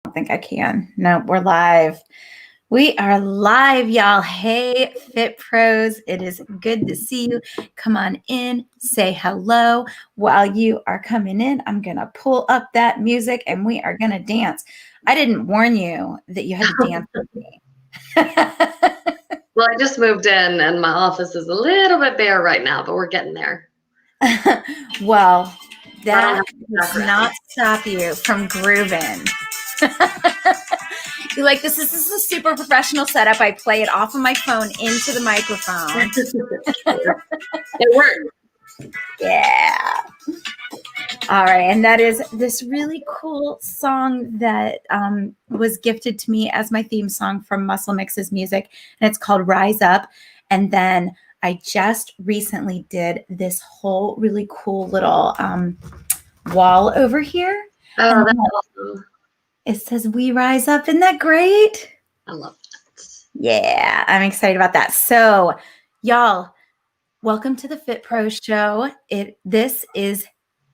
don't think I can. No, we're live. We are live, y'all. Hey, Fit Pros. It is good to see you. Come on in, say hello. While you are coming in, I'm going to pull up that music and we are going to dance. I didn't warn you that you had to dance with me. Well, I just moved in and my office is a little bit bare right now, but we're getting there. Well, that does not stop you from grooving. You're like, this is a super professional setup. I play it off of my phone into the microphone. It works. Yeah. All right. And that is this really cool song that was gifted to me as my theme song from Muscle Mix's music. And it's called Rise Up. And then I just recently did this whole really cool little wall over here. Oh, that's awesome. It says, "We rise up." Isn't that great? I love that. Yeah, I'm excited about that. So, y'all, welcome to the Fit Pro Show. This is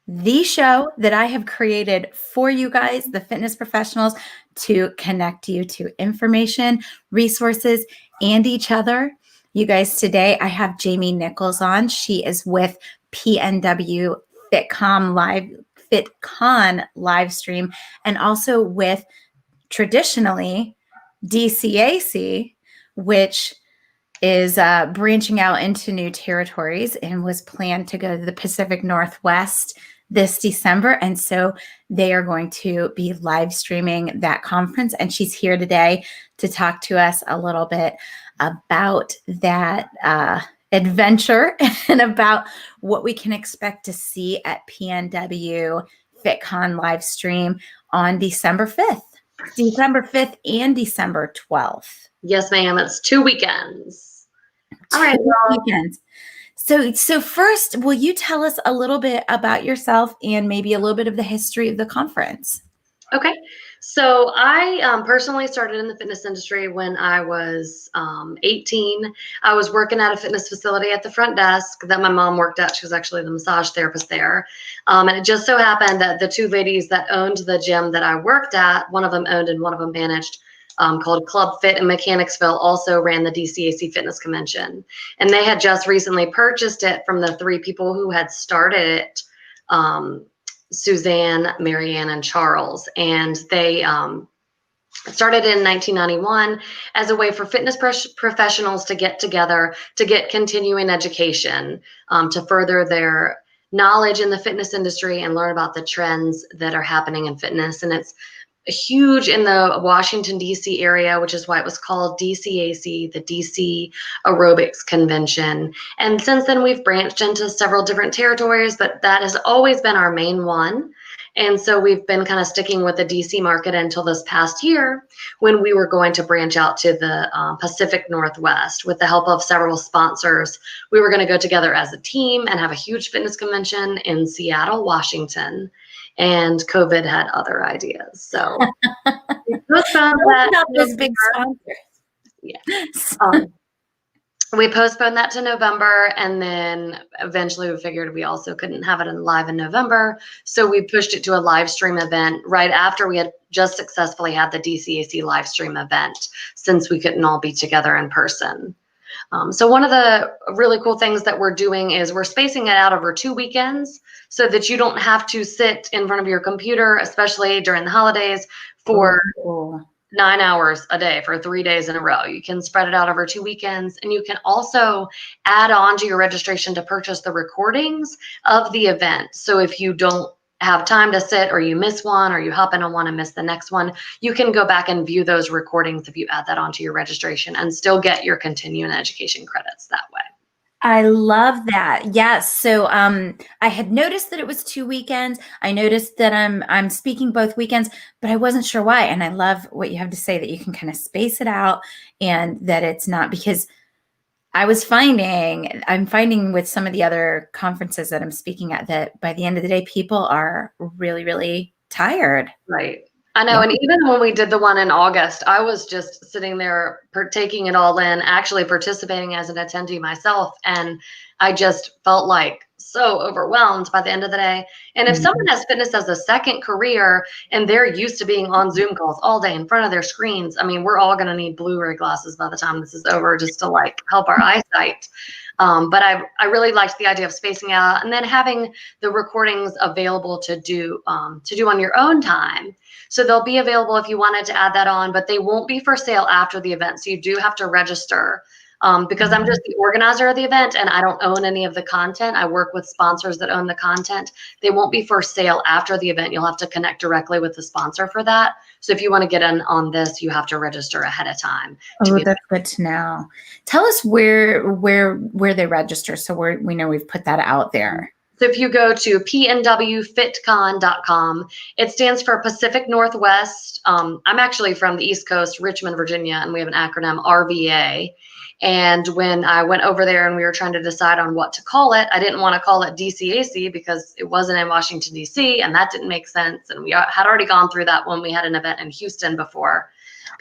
the show that I have created for you guys, the fitness professionals, to connect you to information, resources, and each other. You guys, today I have Jamie Nicholls on. She is with PNW FitCon live stream, and also with traditionally DCAC, which is branching out into new territories and was planned to go to the Pacific Northwest this December. And so they are going to be live streaming that conference. And she's here today to talk to us a little bit about that adventure and about what we can expect to see at PNW FitCon live stream on December 5th. December 5th and December 12th. Yes, ma'am. It's 2 weekends. All right. Weekends. So first, will you tell us a little bit about yourself and maybe a little bit of the history of the conference? Okay. So I personally started in the fitness industry when I was 18. I was working at a fitness facility at the front desk that my mom worked at. She was actually the massage therapist there. And it just so happened that the two ladies that owned the gym that I worked at, one of them owned and one of them managed, called Club Fit in Mechanicsville, also ran the DCAC Fitness Convention. And they had just recently purchased it from the three people who had started it, Suzanne, Marianne, and Charles. And they started in 1991 as a way for fitness professionals to get together, to get continuing education, to further their knowledge in the fitness industry and learn about the trends that are happening in fitness. And it's huge in the Washington, D.C. area, which is why it was called DCAC, the DC Aerobics Convention. And since then, we've branched into several different territories, but that has always been our main one. And so we've been kind of sticking with the DC market until this past year when we were going to branch out to the Pacific Northwest with the help of several sponsors. We were going to go together as a team and have a huge fitness convention in Seattle, Washington. And COVID had other ideas. So we postponed that. Those big sponsors. Yeah. We postponed that to November, and then eventually we figured we also couldn't have it live in November. So we pushed it to a live stream event right after we had just successfully had the DCAC live stream event, since we couldn't all be together in person. So one of the really cool things that we're doing is we're spacing it out over 2 weekends so that you don't have to sit in front of your computer, especially during the holidays, for 9 hours a day for 3 days in a row. You can spread it out over 2 weekends, and you can also add on to your registration to purchase the recordings of the event. So if you don't have time to sit, or you miss one, or you happen to want to miss the next one, you can go back and view those recordings if you add that onto your registration and still get your continuing education credits that way. I love that. Yes. So I had noticed that it was 2 weekends. I noticed that I'm speaking both weekends, but I wasn't sure why. And I love what you have to say, that you can kind of space it out, and that it's not, because I'm finding with some of the other conferences that I'm speaking at, that by the end of the day, people are really, really tired. Right. I know. Yeah. And even when we did the one in August, I was just sitting there taking it all in, actually participating as an attendee myself. And I just felt like so overwhelmed by the end of the day. And if someone has fitness as a second career and they're used to being on Zoom calls all day in front of their screens, I mean, we're all going to need Blu-ray glasses by the time this is over just to like help our eyesight. But I really liked the idea of spacing out and then having the recordings available to do on your own time. So they'll be available if you wanted to add that on, but they won't be for sale after the event. So you do have to register. Because I'm just the organizer of the event and I don't own any of the content. I work with sponsors that own the content. They won't be for sale after the event. You'll have to connect directly with the sponsor for that. So if you want to get in on this, you have to register ahead of time. Oh, that's good to know. Tell us where they register so we know we've put that out there. So if you go to PNW FitCon.com, it stands for Pacific Northwest. I'm actually from the East Coast, Richmond, Virginia, and we have an acronym RVA. And when I went over there and we were trying to decide on what to call it, I didn't want to call it DCAC because it wasn't in Washington, D.C., and that didn't make sense. And we had already gone through that when we had an event in Houston before.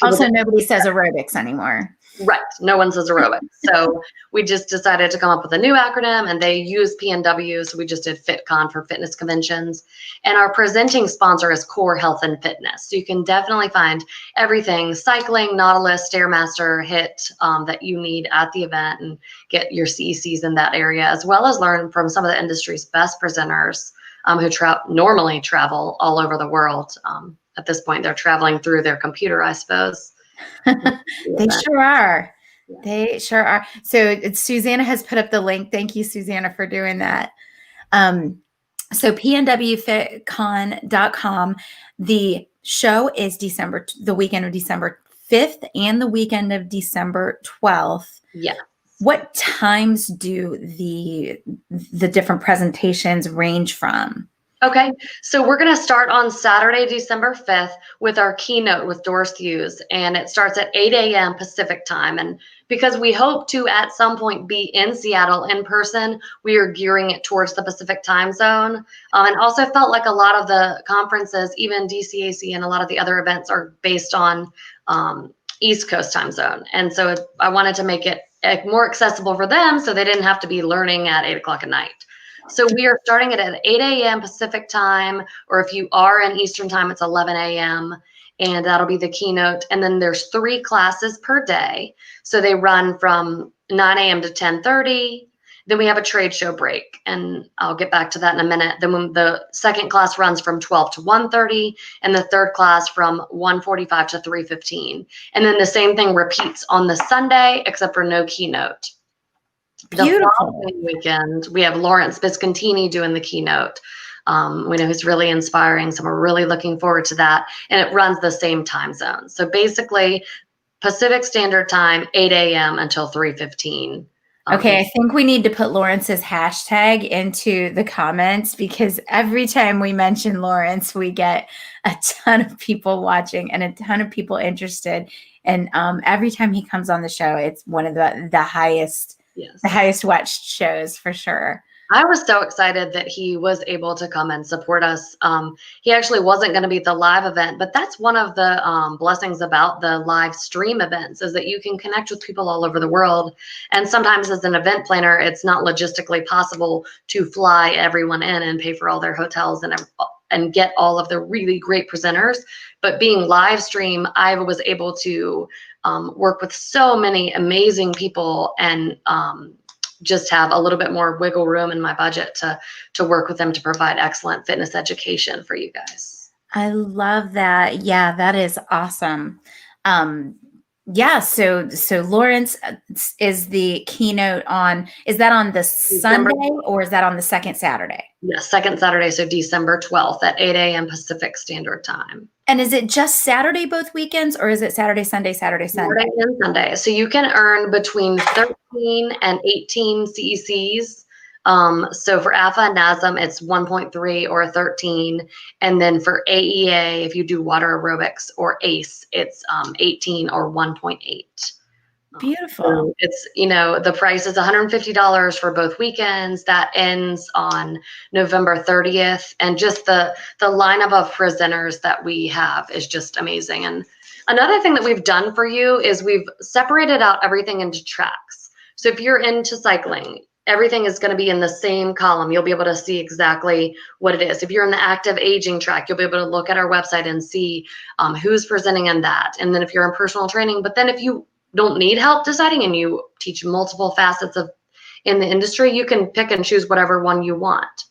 Also, nobody says aerobics anymore. Right. No one says aerobics. So we just decided to come up with a new acronym, and they use PNW. So we just did FitCon for fitness conventions. And our presenting sponsor is Core Health and Fitness. So you can definitely find everything, cycling, Nautilus, Stairmaster, HIIT that you need at the event and get your CECs in that area, as well as learn from some of the industry's best presenters who normally travel all over the world. At this point, they're traveling through their computer, I suppose. They sure are. Yeah. They sure are. So Susanna has put up the link. Thank you, Susanna, for doing that. So PNWFitCon.com. The show is the weekend of December 5th and the weekend of December 12th. Yeah. What times do the different presentations range from? Okay, so we're going to start on Saturday, December 5th with our keynote with Doris Hughes, and it starts at 8 a.m. Pacific time. And because we hope to at some point be in Seattle in person, we are gearing it towards the Pacific time zone. And also felt like a lot of the conferences, even DCAC and a lot of the other events are based on East Coast time zone. And so I wanted to make it more accessible for them so they didn't have to be learning at 8 o'clock at night. So we are starting it at 8 a.m. Pacific time, or if you are in Eastern time, it's 11 a.m. And that'll be the keynote. And then there's 3 classes per day. So they run from 9 a.m. to 10:30. Then we have a trade show break, and I'll get back to that in a minute. Then the second class runs from 12 to 1:30, and the third class from 1:45 to 3:15. And then the same thing repeats on the Sunday, except for no keynote. Beautiful. The following weekend, we have Lawrence Biscontini doing the keynote. We know he's really inspiring, so we're really looking forward to that. And it runs the same time zone. So basically, Pacific Standard Time, 8 a.m. until 3:15. Okay, I think we need to put Lawrence's hashtag into the comments because every time we mention Lawrence, we get a ton of people watching and a ton of people interested. And every time he comes on the show, it's one of the highest. Yes. The highest watched shows for sure. I was so excited that he was able to come and support us. He actually wasn't going to be at the live event, but that's one of the blessings about the live stream events is that you can connect with people all over the world. And sometimes as an event planner, it's not logistically possible to fly everyone in and pay for all their hotels and get all of the really great presenters. But being live stream, I was able to work with so many amazing people and just have a little bit more wiggle room in my budget to work with them to provide excellent fitness education for you guys. I love that. Yeah, that is awesome. Yeah, so Lawrence is the keynote is that on the Sunday or is that on the second Saturday? Yes, second Saturday, so December 12th at 8 a.m. Pacific Standard Time. And is it just Saturday both weekends or is it Saturday, Sunday, Saturday, Sunday? Saturday and Sunday. So you can earn between 13 and 18 CECs. So for AFA and NASM, it's 1.3 or 13. And then for AEA, if you do water aerobics or ACE, it's 18 or 1.8. Beautiful. So it's, the price is $150 for both weekends. That ends on November 30th. And just the lineup of presenters that we have is just amazing. And another thing that we've done for you is we've separated out everything into tracks. So if you're into cycling, everything is going to be in the same column. You'll be able to see exactly what it is. If you're in the active aging track, you'll be able to look at our website and see who's presenting in that. And then if you're in personal training, but then if you don't need help deciding and you teach multiple facets of in the industry, you can pick and choose whatever one you want.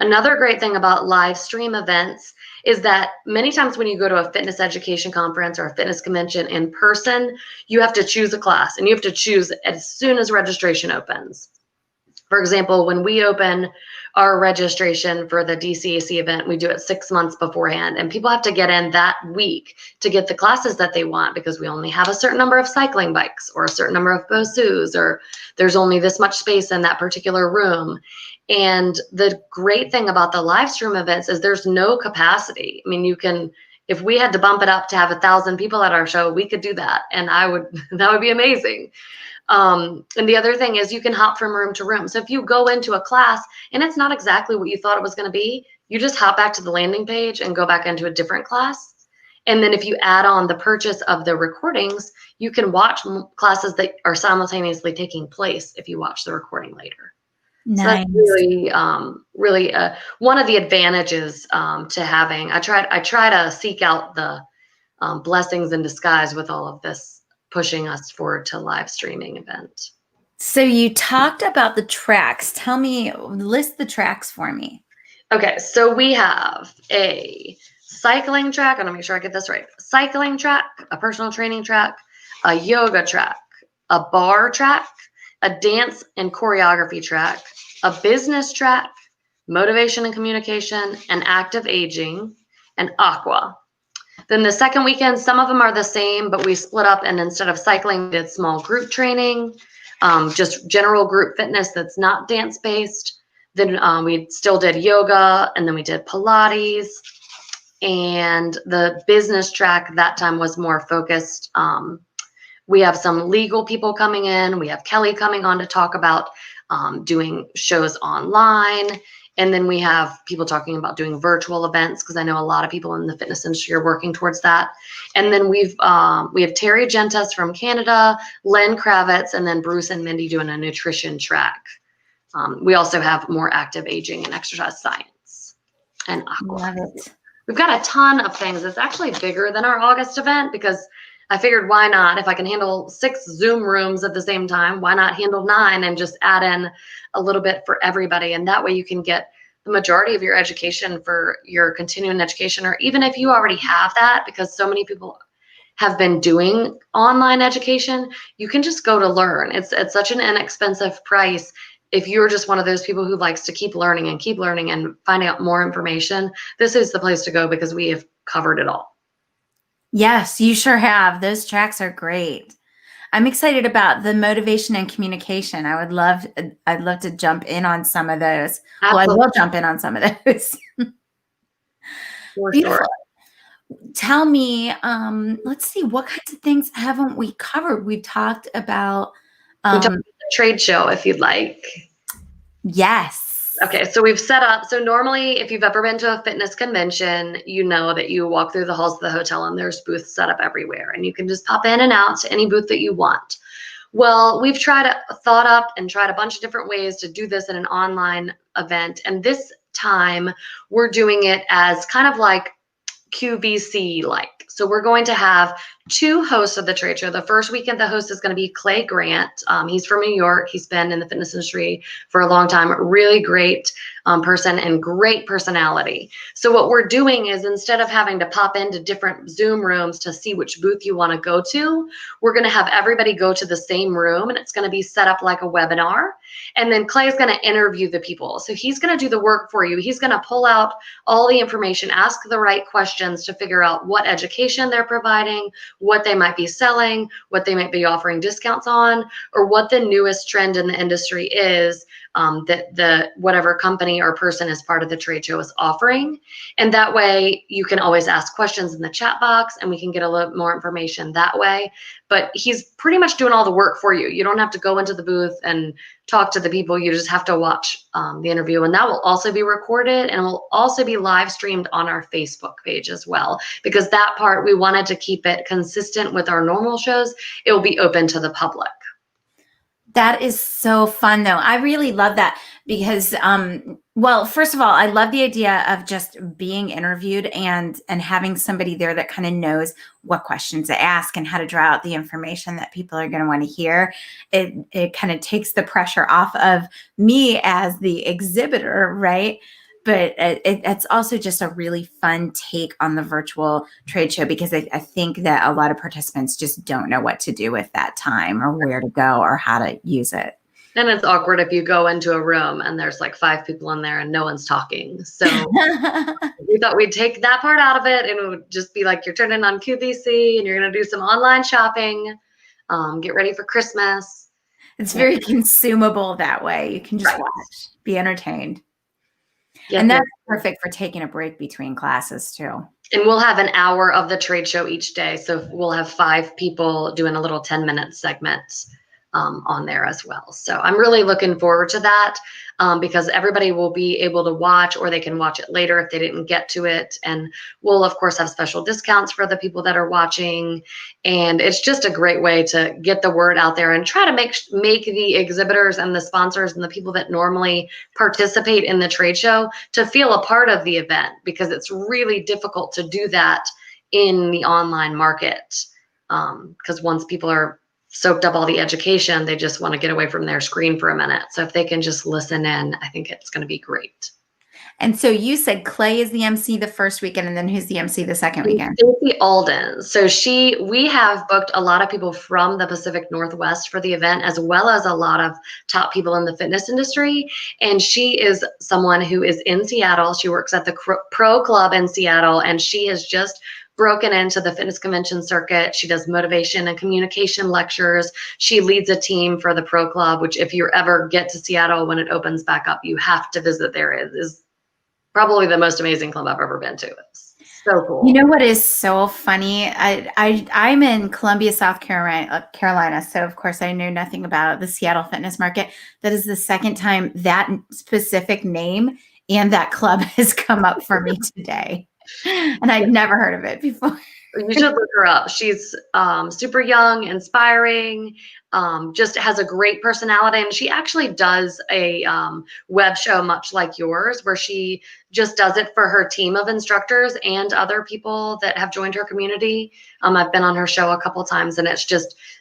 Another great thing about live stream events is that many times when you go to a fitness education conference or a fitness convention in person, you have to choose a class and you have to choose as soon as registration opens. For example, when we open our registration for the DCAC event, we do it 6 months beforehand, and people have to get in that week to get the classes that they want because we only have a certain number of cycling bikes or a certain number of BOSUs, or there's only this much space in that particular room. And the great thing about the live stream events is there's no capacity. I mean, you can, if we had to bump it up to have 1,000 people at our show, we could do that, and that would be amazing. And the other thing is you can hop from room to room. So if you go into a class and it's not exactly what you thought it was going to be, you just hop back to the landing page and go back into a different class. And then if you add on the purchase of the recordings, you can watch classes that are simultaneously taking place if you watch the recording later. Nice. So that's really, really one of the advantages to having. I try to seek out the blessings in disguise with all of this, pushing us forward to live streaming event. So you talked about the tracks. List the tracks for me. Okay, so we have a cycling track. I want to make sure I get this right. Cycling track, a personal training track, a yoga track, a bar track, a dance and choreography track, a business track, motivation and communication, and active aging, and aqua. Then the second weekend, some of them are the same, but we split up, and instead of cycling, we did small group training, just general group fitness that's not dance-based. Then we still did yoga, and then we did Pilates. And the business track that time was more focused. We have some legal people coming in. We have Kelly coming on to talk about doing shows online. And then we have people talking about doing virtual events, because I know a lot of people in the fitness industry are working towards that. And then we have Terry Gentas from Canada, Len Kravitz, and then Bruce and Mindy doing a nutrition track. We also have more active aging and exercise science and aqua. Love it. We've got a ton of things. It's actually bigger than our August event because I figured, why not? If I can handle 6 Zoom rooms at the same time, why not handle 9 and just add in a little bit for everybody? And that way you can get the majority of your education for your continuing education, or even if you already have that, because so many people have been doing online education, you can just go to learn. It's such an inexpensive price. If you're just one of those people who likes to keep learning and finding out more information, this is the place to go because we have covered it all. Yes, you sure have. Those tracks are great. I'm excited about the motivation and communication. I'd love to jump in on some of those. Absolutely. Well, I will jump in on some of those. For Beautiful. sure. Tell me, let's see, what kinds of things haven't we covered? We've talked about we talked about the trade show, if you'd like. Yes. Okay, so we've set up, so normally if you've ever been to a fitness convention, you know that you walk through the halls of the hotel and there's booths set up everywhere, and you can just pop in and out to any booth that you want. Well, we've thought up and tried a bunch of different ways to do this in an online event, and this time we're doing it as kind of like QVC-like. So we're going to have 2 hosts of the trade show. The first weekend, the host is going to be Clay Grant. He's from New York. He's been in the fitness industry for a long time. Really great person and great personality. So what we're doing is, instead of having to pop into different Zoom rooms to see which booth you want to go to, we're going to have everybody go to the same room, and it's going to be set up like a webinar. And then Clay is going to interview the people. So he's going to do the work for you. He's going to pull out all the information, ask the right questions to figure out what education they're providing, what they might be selling, what they might be offering discounts on, or what the newest trend in the industry is that whatever company or person is part of the trade show is offering. And that way you can always ask questions in the chat box, and we can get a little more information that way. But he's pretty much doing all the work for you. You don't have to go into the booth and talk to the people. You just have to watch the interview, and that will also be recorded and will also be live streamed on our Facebook page as well, because that part, we wanted to keep it consistent with our normal shows. It will be open to the public. That is so fun, though. I really love that because, well, first of all, I love the idea of just being interviewed and having somebody there that kind of knows what questions to ask and how to draw out the information that people are going to want to hear. It kind of takes the pressure off of me as the exhibitor, right? But it's also just a really fun take on the virtual trade show because I think that a lot of participants just don't know what to do with that time or where to go or how to use it. And it's awkward if you go into a room and there's like 5 people in there and no one's talking. So we thought we'd take that part out of it and it would just be like you're turning on QVC and you're going to do some online shopping, get ready for Christmas. It's very consumable that way. You can just watch, be entertained. Yep. And that's perfect for taking a break between classes too. And we'll have an hour of the trade show each day. So we'll have 5 people doing a little 10-minute segment on there as well. So I'm really looking forward to that because everybody will be able to watch, or they can watch it later if they didn't get to it. And we'll, of course, have special discounts for the people that are watching. And it's just a great way to get the word out there and try to make the exhibitors and the sponsors and the people that normally participate in the trade show to feel a part of the event, because it's really difficult to do that in the online market. Because once people are soaked up all the education, they just want to get away from their screen for a minute. So if they can just listen in, I think it's going to be great. And so you said Clay is the MC the first weekend, and then who's the MC the second weekend? Stacey Alden. So we have booked a lot of people from the Pacific Northwest for the event, as well as a lot of top people in the fitness industry. And she is someone who is in Seattle. She works at the Pro Club in Seattle, and she has just broken into the fitness convention circuit. She does motivation and communication lectures. She leads a team for the Pro Club, which if you ever get to Seattle when it opens back up, you have to visit there. It is probably the most amazing club I've ever been to. It's so cool. You know what is so funny? I'm in Columbia, South Carolina, so of course I know nothing about the Seattle fitness market. That is the second time that specific name and that club has come up for me today. And I'd never heard of it before. You should look her up. She's super young, inspiring, just has a great personality. And she actually does a web show much like yours, where she just does it for her team of instructors and other people that have joined her community. I've been on her show a couple times, and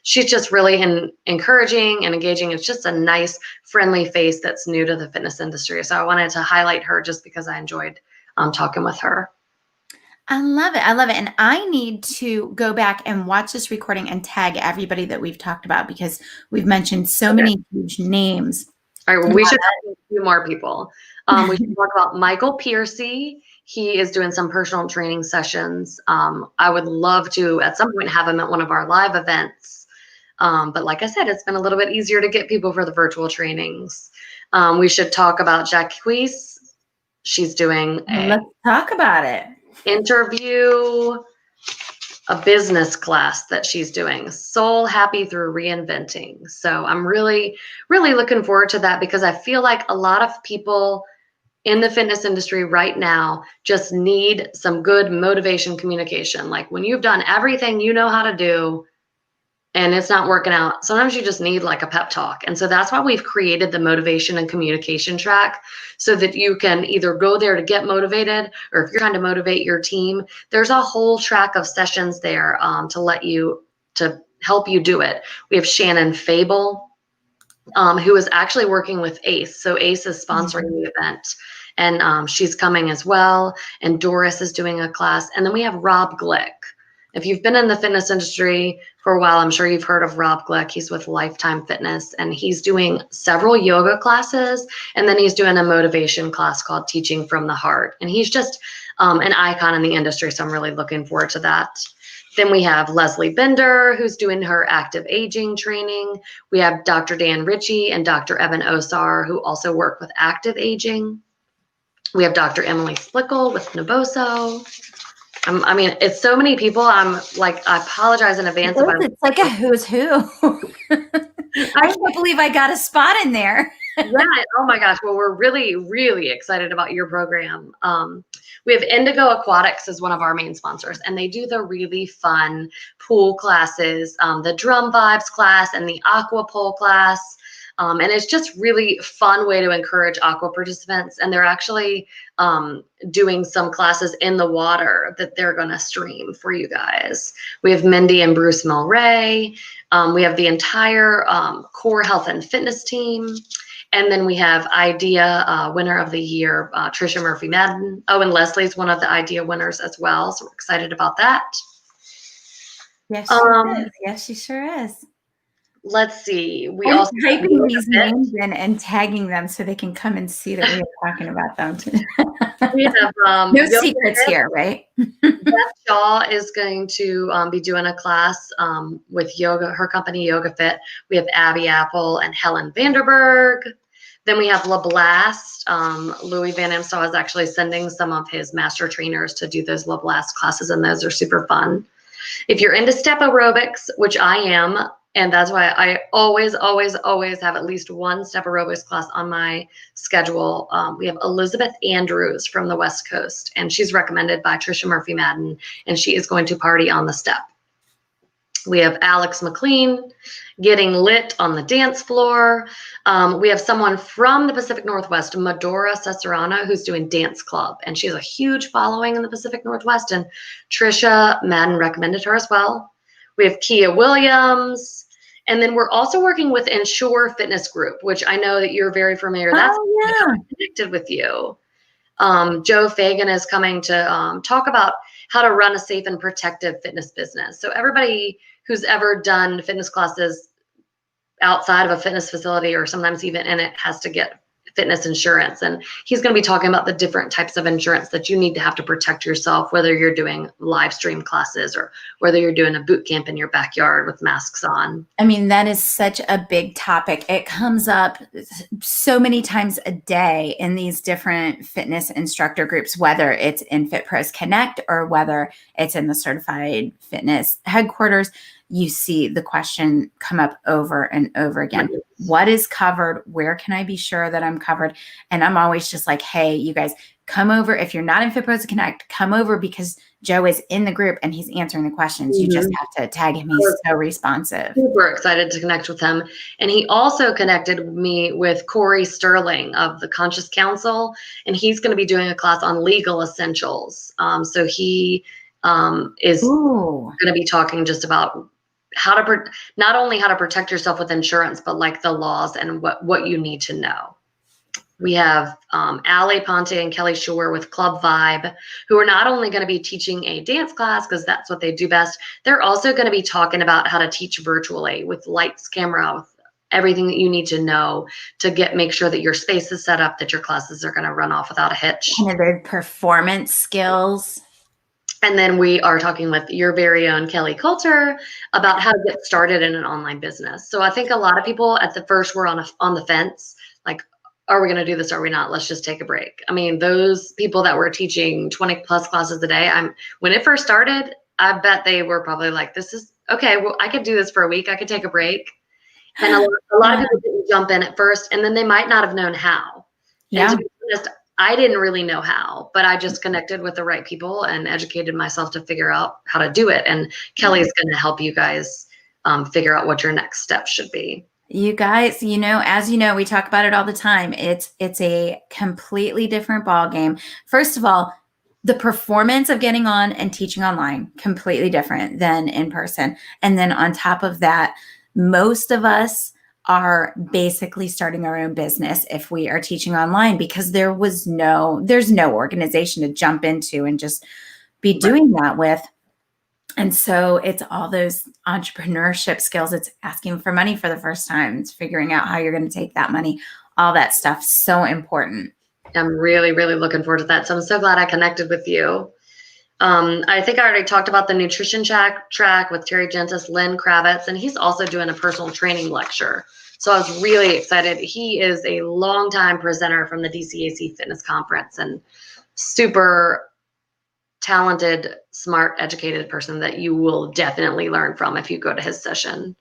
she's just really encouraging and engaging. It's just a nice, friendly face that's new to the fitness industry. So I wanted to highlight her just because I enjoyed talking with her. I love it. I love it. And I need to go back and watch this recording and tag everybody that we've talked about, because we've mentioned so many huge names. All right, well, we should talk a few more people. We should talk about Michael Piercy. He is doing some personal training sessions. I would love to, at some point, have him at one of our live events. But like I said, it's been a little bit easier to get people for the virtual trainings. We should talk about Jacquees. She's doing Let's talk about it. A business class that she's doing, Soul Happy Through Reinventing. So I'm really, really looking forward to that, because I feel like a lot of people in the fitness industry right now just need some good motivation communication. Like when you've done everything you know how to do and it's not working out, sometimes you just need like a pep talk. And so that's why we've created the motivation and communication track, so that you can either go there to get motivated, or if you're trying to motivate your team, there's a whole track of sessions there to help you do it. We have Shannon Fable, who is actually working with ACE. So ACE is sponsoring the event, and she's coming as well. And Doris is doing a class. And then we have Rob Glick. If you've been in the fitness industry for a while, I'm sure you've heard of Rob Glick. He's with Lifetime Fitness, and he's doing several yoga classes, and then he's doing a motivation class called Teaching from the Heart. And he's just an icon in the industry, so I'm really looking forward to that. Then we have Leslie Bender, who's doing her active aging training. We have Dr. Dan Ritchie and Dr. Evan Osar, who also work with active aging. We have Dr. Emily Splickle with Naboso. I mean, it's so many people. I'm like, I apologize in advance. It's like a who's who. I can't believe I got a spot in there. Yeah. Oh my gosh. Well, we're really, really excited about your program. We have Indigo Aquatics as one of our main sponsors, and they do the really fun pool classes, the drum vibes class and the aqua pole class. And it's just really fun way to encourage aqua participants. And they're actually doing some classes in the water that they're going to stream for you guys. We have Mindy and Bruce Mulray. We have the entire core health and fitness team. And then we have IDEA winner of the year, Trisha Murphy Madden. Oh, and Leslie's one of the IDEA winners as well. So we're excited about that. Yes, she is. Yes, she sure is. Let's see. We I'm also typing these names in and tagging them so they can come and see that we are talking about them. We have no secrets here, right? Beth Shaw is going to be doing a class with her company Yoga Fit. We have Abby Apple and Helen Vanderberg. Then we have LaBlast. Louis Van Amstel is actually sending some of his master trainers to do those LaBlast classes, and those are super fun. If you're into step aerobics, which I am, and that's why I always, always, always have at least one step aerobics class on my schedule. We have Elizabeth Andrews from the West Coast, and she's recommended by Trisha Murphy Madden, and she is going to party on the step. We have Alex McLean getting lit on the dance floor. We have someone from the Pacific Northwest, Medora Cesarano, who's doing dance club, and she has a huge following in the Pacific Northwest, and Trisha Madden recommended her as well. We have Kia Williams, and then we're also working with Ensure Fitness Group, which I know that you're very familiar. That's connected with you. Joe Fagan is coming to talk about how to run a safe and protective fitness business. So everybody who's ever done fitness classes outside of a fitness facility or sometimes even in it has to get fitness insurance. And he's going to be talking about the different types of insurance that you need to have to protect yourself, whether you're doing live stream classes or whether you're doing a boot camp in your backyard with masks on. I mean, that is such a big topic. It comes up so many times a day in these different fitness instructor groups, whether it's in Fit Pros Connect or whether it's in the Certified Fitness headquarters. You see the question come up over and over again. What is covered? Where can I be sure that I'm covered? And I'm always just like, hey, you guys, come over. If you're not in Fit Pros Connect, come over because Joe is in the group and he's answering the questions. You just have to tag him. He's so responsive. Super excited to connect with him. And he also connected me with Corey Sterling of the Conscious Council, and he's going to be doing a class on legal essentials. So he is going to be talking just about how to not only how to protect yourself with insurance, but like the laws and what you need to know. We have Allie Ponte and Kelly Shore with Club Vibe, who are not only going to be teaching a dance class because that's what they do best, they're also going to be talking about how to teach virtually with lights, camera, with everything that you need to know to make sure that your space is set up, that your classes are going to run off without a hitch. And their performance skills. And then we are talking with your very own Kelly Coulter about how to get started in an online business. So I think a lot of people at the first were on the fence, like, are we going to do this? Or are we not? Let's just take a break. I mean, those people that were teaching 20 plus classes a day, when it first started, I bet they were probably like, this is okay. Well, I could do this for a week. I could take a break. And a lot of people didn't jump in at first, and then they might not have known how. Yeah. And to be honest, I didn't really know how, but I just connected with the right people and educated myself to figure out how to do it. And Kelly's going to help you guys figure out what your next step should be. You guys, as you know, we talk about it all the time. It's a completely different ball game. First of all, the performance of getting on and teaching online, completely different than in person. And then on top of that, most of us are basically starting our own business if we are teaching online because there's no organization to jump into and just be doing that with. And so it's all those entrepreneurship skills. It's asking for money for the first time. It's figuring out how you're going to take that money. All that stuff, so important. I'm really, really looking forward to that. So I'm so glad I connected with you. I think I already talked about the nutrition track with Terry Gentis, Lynn Kravitz, and he's also doing a personal training lecture. So I was really excited. He is a longtime presenter from the DCAC Fitness Conference and super talented, smart, educated person that you will definitely learn from if you go to his session.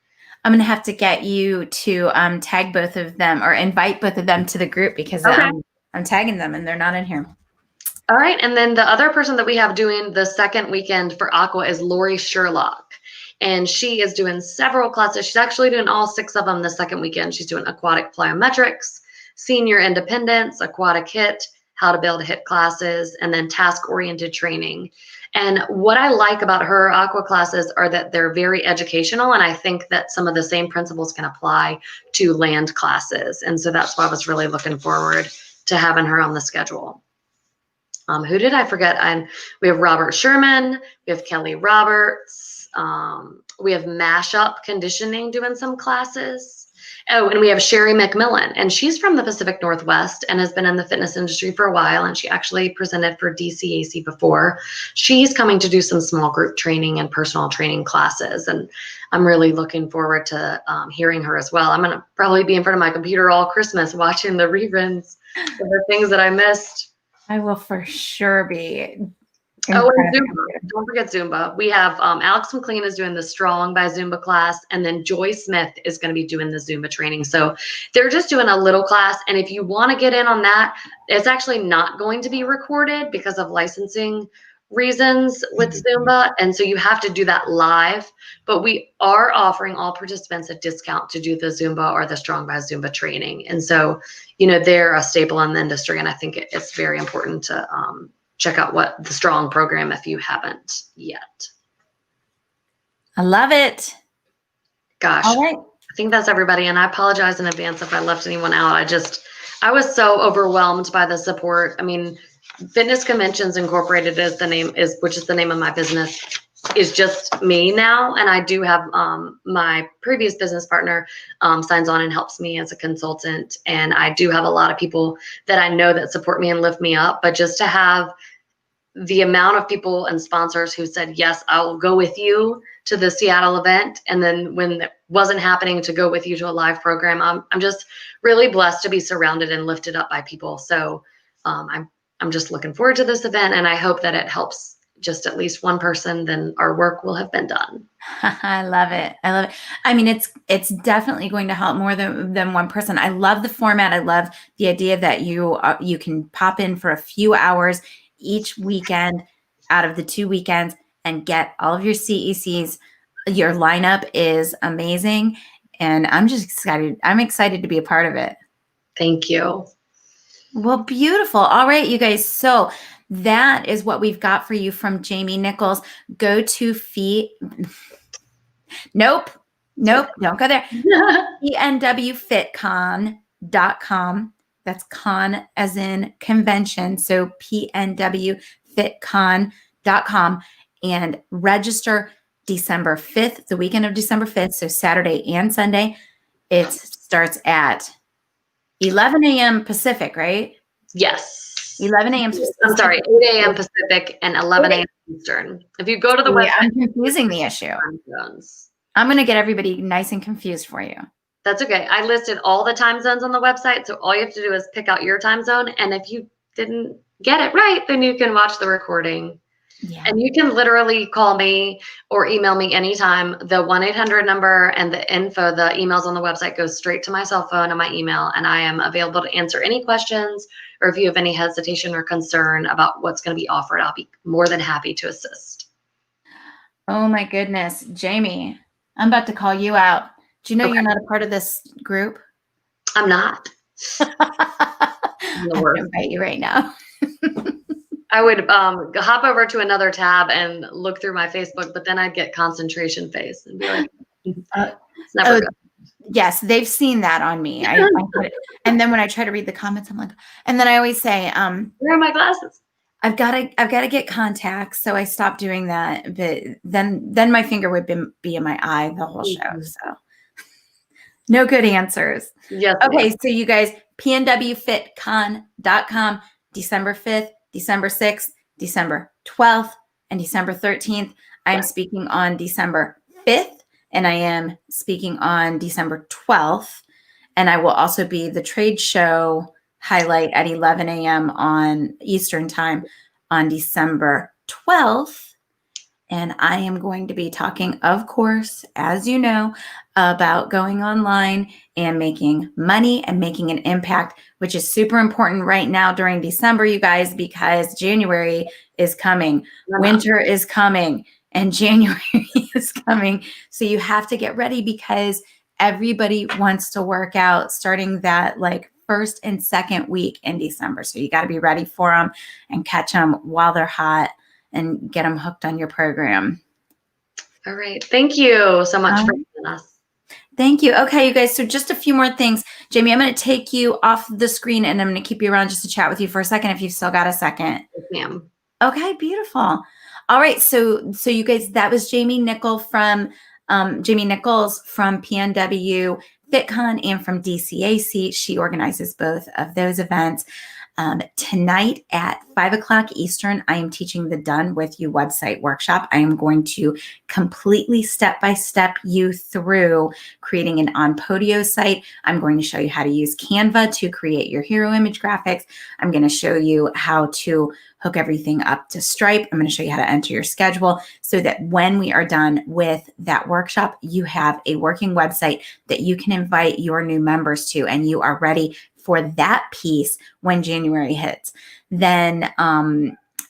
I'm going to have to get you to tag both of them or invite both of them to the group because I'm tagging them and they're not in here. All right. And then the other person that we have doing the second weekend for Aqua is Lori Sherlock. And she is doing several classes. She's actually doing all 6 of them the second weekend. She's doing aquatic plyometrics, senior independence, aquatic HIIT, how to build HIIT classes, and then task-oriented training. And what I like about her aqua classes are that they're very educational. And I think that some of the same principles can apply to land classes. And so that's why I was really looking forward to having her on the schedule. Who did I forget? We have Robert Sherman, we have Kelly Roberts, we have Mashup Conditioning doing some classes. Oh, and we have Sherry McMillan, and she's from the Pacific Northwest and has been in the fitness industry for a while, and she actually presented for DCAC before. She's coming to do some small group training and personal training classes, and I'm really looking forward to hearing her as well. I'm going to probably be in front of my computer all Christmas watching the reruns of the things that I missed. I will for sure be. Oh, and Zumba. Don't forget Zumba. We have Alex McLean is doing the Strong by Zumba class, and then Joy Smith is going to be doing the Zumba training. So they're just doing a little class. And if you want to get in on that, it's actually not going to be recorded because of licensing reasons with Zumba. And so you have to do that live. But we are offering all participants a discount to do the Zumba or the Strong by Zumba training. And so, they're a staple in the industry. And I think it's very important to check out what the Strong program if you haven't yet. I love it. Gosh. All right. I think that's everybody. And I apologize in advance if I left anyone out. I was so overwhelmed by the support. I mean, Fitness Conventions Incorporated which is the name of my business, is just me now. And I do have my previous business partner signs on and helps me as a consultant. And I do have a lot of people that I know that support me and lift me up. But just to have the amount of people and sponsors who said, yes, I will go with you to the Seattle event. And then when it wasn't happening, to go with you to a live program, I'm just really blessed to be surrounded and lifted up by people. So I'm just looking forward to this event, and I hope that it helps just at least one person. Then our work will have been done. I love it. I love it. I mean, it's definitely going to help more than one person. I love the format. I love the idea that you can pop in for a few hours each weekend out of the 2 weekends and get all of your CECs. Your lineup is amazing, and I'm just excited. I'm excited to be a part of it. Thank you. Well, beautiful. All right, you guys. So that is what we've got for you from Jamie Nicholls. Go to Nope. Don't go there. PNWFitCon.com. That's con as in convention. So PNWFitCon.com, and register December 5th, the weekend of December 5th. So Saturday and Sunday. It starts at 11 a.m. Pacific, right? Yes. 11 a.m. Pacific. I'm sorry, 8 a.m. Pacific and 11 a.m. Eastern. If you go to the website. I'm confusing the issue. I'm going to get everybody nice and confused for you. That's okay. I listed all the time zones on the website. So all you have to do is pick out your time zone. And if you didn't get it right, then you can watch the recording. Yeah. And you can literally call me or email me anytime. The 1-800 number and the info, the emails on the website goes straight to my cell phone and my email. And I am available to answer any questions, or if you have any hesitation or concern about what's going to be offered, I'll be more than happy to assist. Oh my goodness, Jamie, I'm about to call you out. Do you know You're not a part of this group? I'm not. I'm going to invite you right now. I would hop over to another tab and look through my Facebook, but then I'd get concentration face and be like, it's never good. Yes, they've seen that on me. And then when I try to read the comments, I'm like, and then I always say, where are my glasses? I've got to get contacts. So I stopped doing that. But then my finger would be in my eye the whole show. So no good answers. Yes. Okay. So you guys, PNWFitCon.com, December 5th, December 6th, December 12th, and December 13th. I'm speaking on December 5th, and I am speaking on December 12th. And I will also be the trade show highlight at 11 a.m. on Eastern time on December 12th. And I am going to be talking, of course, as you know, about going online and making money and making an impact, which is super important right now during December, you guys, because January is coming, winter is coming, and January is coming. So you have to get ready because everybody wants to work out starting that like first and second week in December. So you got to be ready for them and catch them while they're hot and get them hooked on your program. All right. Thank you so much for joining us. Thank you. Okay, you guys. So just a few more things. Jamie, I'm going to take you off the screen and I'm going to keep you around just to chat with you for a second if you've still got a second. Yes, ma'am. Okay, beautiful. All right. So you guys, that was Jamie Nicholls from PNW FitCon and from DCAC. She organizes both of those events. Tonight at 5 o'clock Eastern, I am teaching the Done With You website workshop. I am going to completely step-by-step you through creating an On Podio site. I'm going to show you how to use Canva to create your hero image graphics. I'm going to show you how to hook everything up to Stripe. I'm going to show you how to enter your schedule so that when we are done with that workshop, you have a working website that you can invite your new members to, and you are ready for that piece when January hits. Then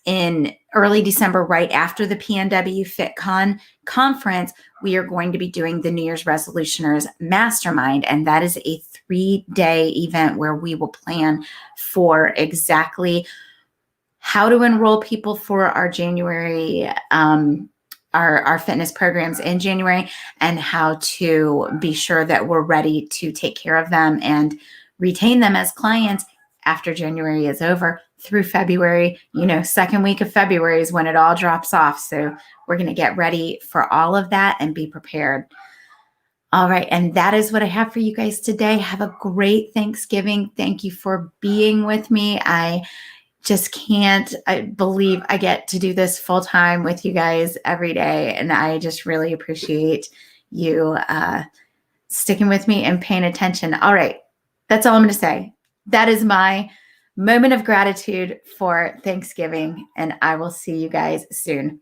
in early December, right after the PNW FitCon conference, we are going to be doing the New Year's Resolutioners Mastermind. And that is a 3-day event where we will plan for exactly how to enroll people for our January, our fitness programs in January, and how to be sure that we're ready to take care of them and retain them as clients after January is over through February. Second week of February is when it all drops off. So we're going to get ready for all of that and be prepared. All right. And that is what I have for you guys today. Have a great Thanksgiving. Thank you for being with me. I just can't believe I get to do this full time with you guys every day. And I just really appreciate you sticking with me and paying attention. All right. That's all I'm going to say. That is my moment of gratitude for Thanksgiving, and I will see you guys soon.